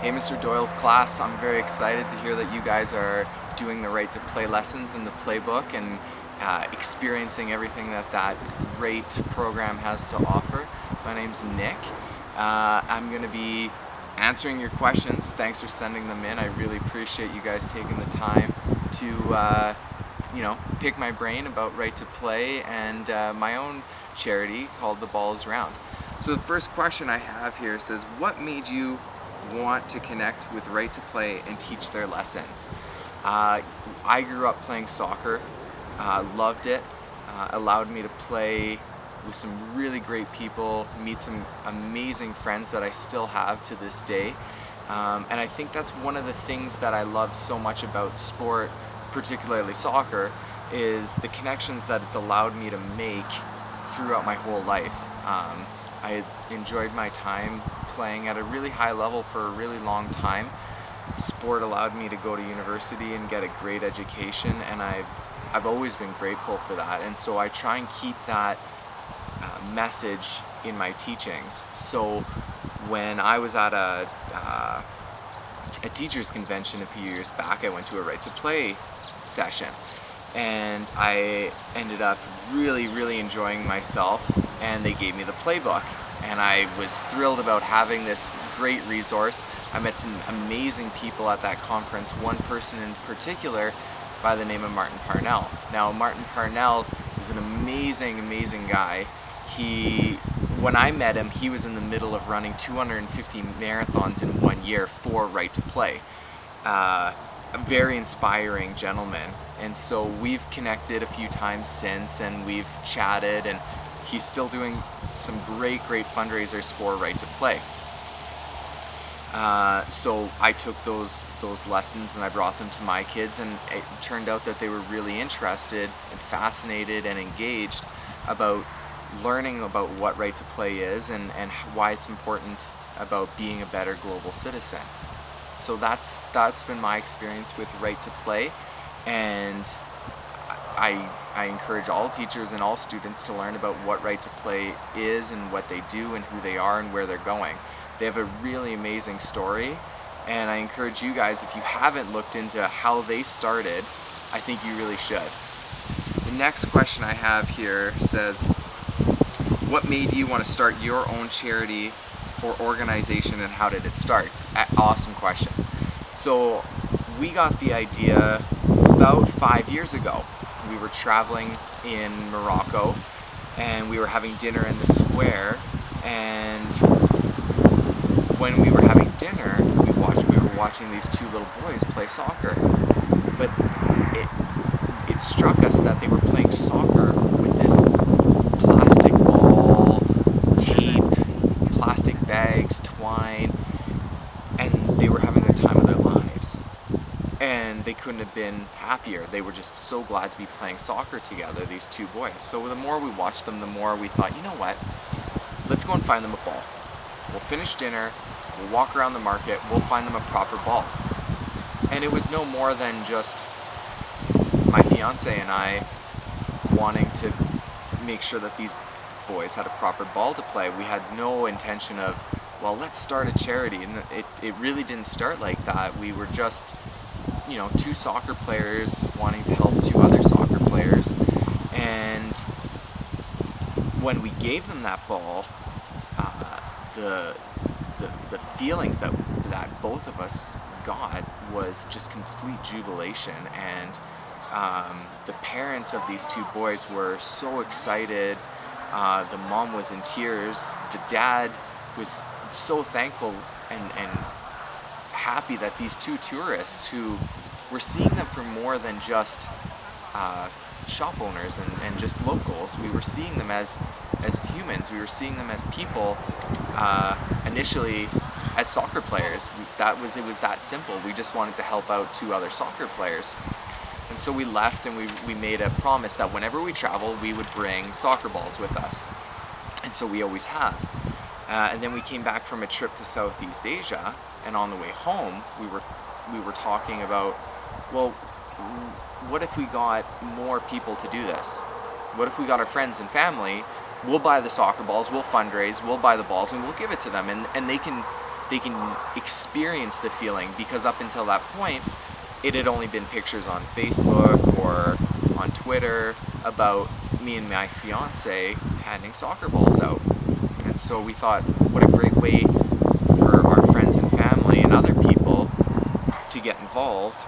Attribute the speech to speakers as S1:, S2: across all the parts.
S1: Hey, Mr. Doyle's class, I'm very excited to hear that you guys are doing the Right to Play lessons in the playbook and experiencing everything that great program has to offer. My name's Nick. I'm going to be answering your questions. Thanks for sending them in. I really appreciate you guys taking the time to pick my brain about Right to Play and my own charity called The Ball is Round. So the first question I have here says, what made you want to connect with Right to Play and teach their lessons? I grew up playing soccer, loved it, allowed me to play with some really great people, meet some amazing friends that I still have to this day. And I think that's one of the things that I love so much about sport, particularly soccer, is the connections that it's allowed me to make throughout my whole life. I enjoyed my time playing at a really high level for a really long time. Sport allowed me to go to university and get a great education, and I've always been grateful for that. And so I try and keep that message in my teachings. So when I was at a teachers convention a few years back, I went to a Right to Play session, and I ended up really enjoying myself, and they gave me the playbook, and I was thrilled about having this great resource. I met some amazing people at that conference, one person in particular by the name of Martin Parnell. Now, Martin Parnell is an amazing guy. When I met him, he was in the middle of running 250 marathons in 1 year for Right to Play. A very inspiring gentleman, and so we've connected a few times since, and we've chatted, and he's still doing some great fundraisers for Right to Play. So I took those lessons and I brought them to my kids, and it turned out that they were really interested and fascinated and engaged about learning about what Right to Play is and why it's important about being a better global citizen. So that's been my experience with Right to Play, and I encourage all teachers and all students to learn about what Right to Play is and what they do and who they are and where they're going. They have a really amazing story, and I encourage you guys, if you haven't looked into how they started, I think you really should. The next question I have here says, what made you want to start your own charity or organization, and how did it start? Awesome question. So we got the idea about 5 years ago. We were traveling in Morocco, and we were having dinner in the square, and when we were having dinner, we were watching these two little boys play soccer. But it struck us that they were playing soccer with this plastic ball, tape, plastic bags, twine, and they were having the time of their lives. And they couldn't have been happier. They were just so glad to be playing soccer together, these two boys. So the more we watched them, the more we thought, you know what, let's go and find them a ball. We'll finish dinner, we'll walk around the market, we'll find them a proper ball. And it was no more than just my fiance and I wanting to make sure that these boys had a proper ball to play. We had no intention of, well, let's start a charity. And it really didn't start like that. We were just, two soccer players wanting to help two other soccer players. And when we gave them that ball, the feelings that both of us got was just complete jubilation. And the parents of these two boys were so excited. The mom was in tears. The dad was so thankful and happy that these two tourists, who were seeing them for more than just shop owners and just locals, we were seeing them as humans. We were seeing them as people, initially as soccer players. It was that simple. We just wanted to help out two other soccer players. And so we left, and we made a promise that whenever we travel, we would bring soccer balls with us. And so we always have. And then we came back from a trip to Southeast Asia, and on the way home, we were talking about, well, what if we got more people to do this? What if we got our friends and family? We'll buy the soccer balls, we'll fundraise, we'll buy the balls, and we'll give it to them, and they can they can experience the feeling, because up until that point, it had only been pictures on Facebook or on Twitter about me and my fiance handing soccer balls out. And so we thought, what a great way for our friends and family and other people to get involved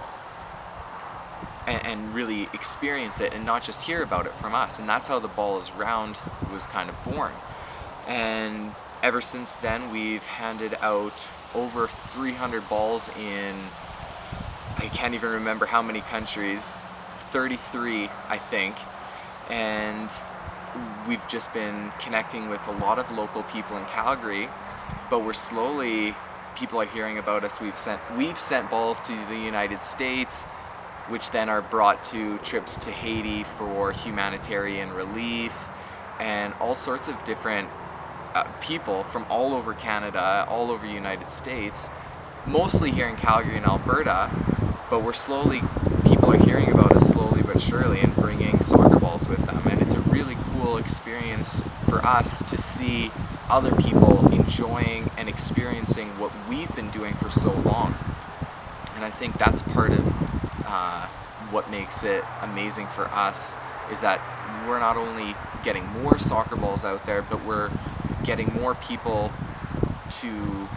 S1: and really experience it, and not just hear about it from us. And that's how the Ball is Round was kind of born. And ever since then, we've handed out over 300 balls in, I can't even remember how many countries, 33 I think. And we've just been connecting with a lot of local people in Calgary, but we're slowly, people are hearing about us. We've sent balls to the United States, which then are brought to trips to Haiti for humanitarian relief, and all sorts of different people from all over Canada, all over the United States, mostly here in Calgary and Alberta, but people are hearing about us slowly but surely and bringing soccer balls with them. And it's a really cool experience for us to see other people enjoying and experiencing what we've been doing for so long. And I think that's part of what makes it amazing for us, is that we're not only getting more soccer balls out there, but we're getting more people to,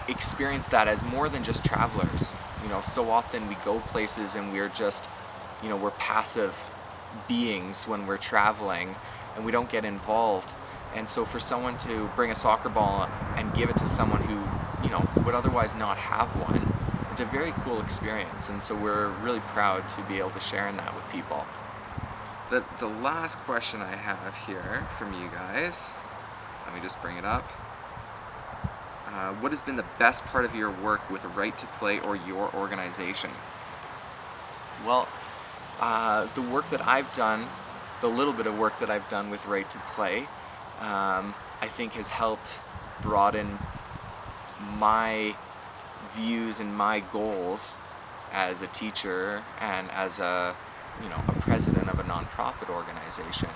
S1: experience that as more than just travelers. So often we go places and we're just, we're passive beings when we're traveling, and we don't get involved. And so for someone to bring a soccer ball and give it to someone who, would otherwise not have one, it's a very cool experience. And so we're really proud to be able to share in that with people. The last question I have here from you guys, let me just bring it up. What has been the best part of your work with Right to Play or your organization? Well, the work that I've done, the little bit of work that I've done with Right to Play, I think has helped broaden my views and my goals as a teacher and as a president of a nonprofit organization.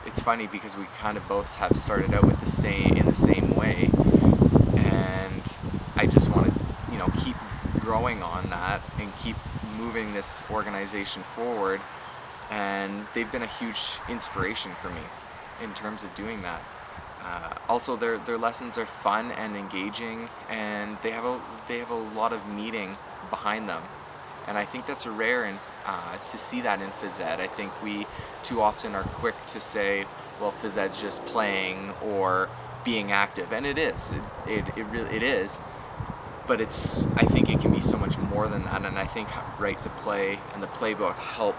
S1: It's funny because we kind of both have started out with in the same way, and I just want to keep growing on that and keep moving this organization forward. And they've been a huge inspiration for me in terms of doing that. Also, their lessons are fun and engaging, and they have a lot of meaning behind them. And I think that's rare to see that in phys ed. I think we too often are quick to say, well, phys ed's just playing or being active, and it is. It is. But I think it can be so much more than that, and I think Right to Play and the playbook help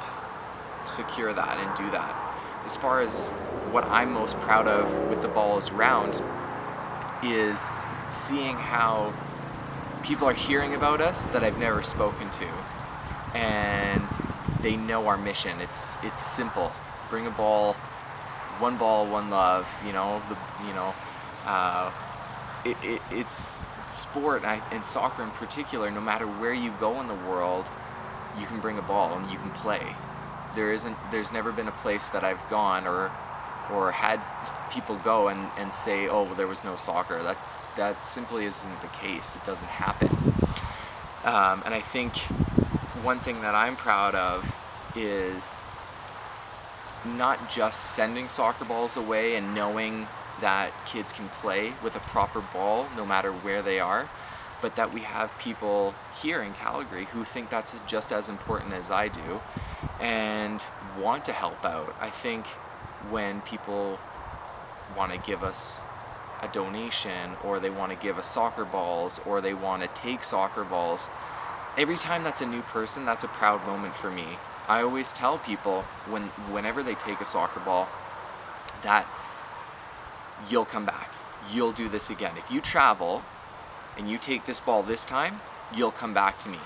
S1: secure that and do that. As far as what I'm most proud of with the Ball is Round is seeing how people are hearing about us that I've never spoken to, and they know our mission. It's simple: bring a ball, one love. It's sport and soccer in particular. No matter where you go in the world, you can bring a ball and you can play. There's never been a place that I've gone or had people go and say, oh, well, there was no soccer. That simply isn't the case. It doesn't happen. And I think one thing that I'm proud of is not just sending soccer balls away and knowing that kids can play with a proper ball no matter where they are, but that we have people here in Calgary who think that's just as important as I do and want to help out. I think when people want to give us a donation, or they want to give us soccer balls, or they want to take soccer balls, every time that's a new person, that's a proud moment for me. I always tell people whenever they take a soccer ball that you'll come back. You'll do this again. If you travel and you take this ball this time, you'll come back to me,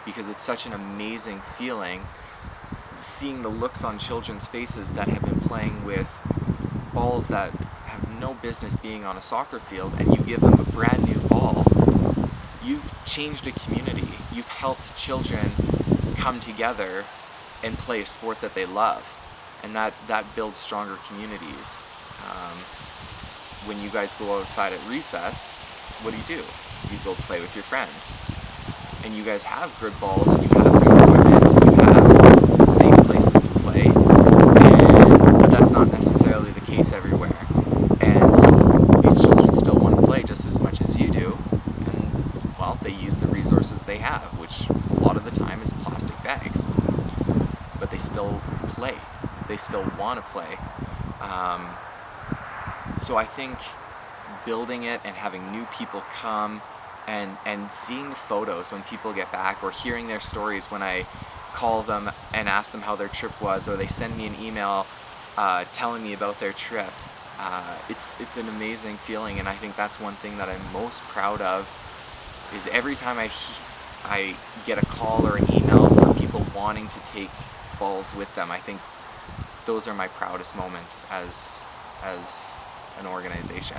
S1: because it's such an amazing feeling seeing the looks on children's faces that have been playing with balls that have no business being on a soccer field, and you give them a brand new ball. You've changed a community. You've helped children come together and play a sport that they love, and that builds stronger communities. when you guys go outside at recess, what do? You go play with your friends. And you guys have good balls, and you have good equipment, and you have safe places to play, but that's not necessarily the case everywhere. And so these children still want to play just as much as you do, and well, they use the resources they have, which a lot of the time is plastic bags, but they still play. They still want to play. So I think building it and having new people come, and seeing the photos when people get back, or hearing their stories when I call them and ask them how their trip was, or they send me an email telling me about their trip, it's an amazing feeling. And I think that's one thing that I'm most proud of, is every time I get a call or an email from people wanting to take balls with them. I think those are my proudest moments as an organization.